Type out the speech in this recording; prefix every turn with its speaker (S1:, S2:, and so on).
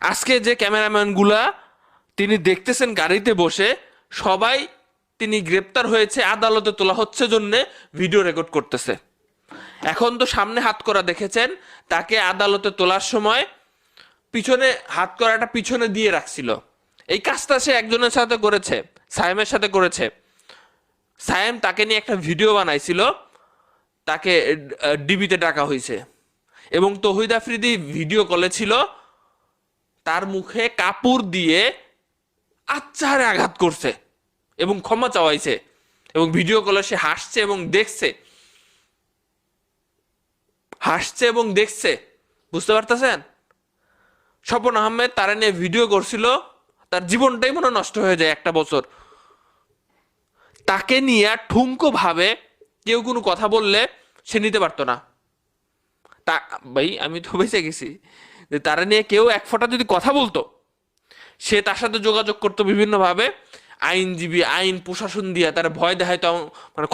S1: আজকে যে ক্যামেরাম্যানগুলা তিনি দেখতেছেন গাড়িতে বসে, সবাই তিনি গ্রেপ্তার হয়েছে আদালতে তোলা হচ্ছে জন্যে ভিডিও রেকর্ড করতেছে। এখন তো সামনে হাত করা দেখেছেন, তাকে আদালতে তোলার সময় পিছনে হাত করাটা পিছনে দিয়ে রাখছিল। এই কাজটা সে একজনের সাথে করেছে, সায়েমের সাথে করেছে। সায়েম তাকে নিয়ে একটা ভিডিও বানাইছিল, তাকে ডিবিতে ডাকা হয়েছে এবং তৌহিদ আফ্রিদি ভিডিও কলে ছিল, তার মুখে কাপড় দিয়ে আচ্ছারে আঘাত করছে এবং ক্ষমা চাওয়াইছে এবং ভিডিও কলে সে হাসছে এবং দেখছে, হাসছে এবং দেখছে। বুঝতে পারতেছেন? স্বপন আহমেদ তারা নিয়ে ভিডিও করছিল, তার জীবনটাই মনে হয় নষ্ট হয়ে যায় একটা বছর। তাকে নিয়ে ঠুনকো ভাবে কেউ কোনো কথা বললে সে নিতে পারতো না। তা ভাই আমি তো বেঁচে গেছি, যে তারা নিয়ে কেউ এক ফোঁটা যদি কথা বলতো, সে তার সাথে যোগাযোগ করতো বিভিন্নভাবে, আইনজীবী আইন প্রশাসন দিয়ে তারা ভয় দেখাইতো, মানে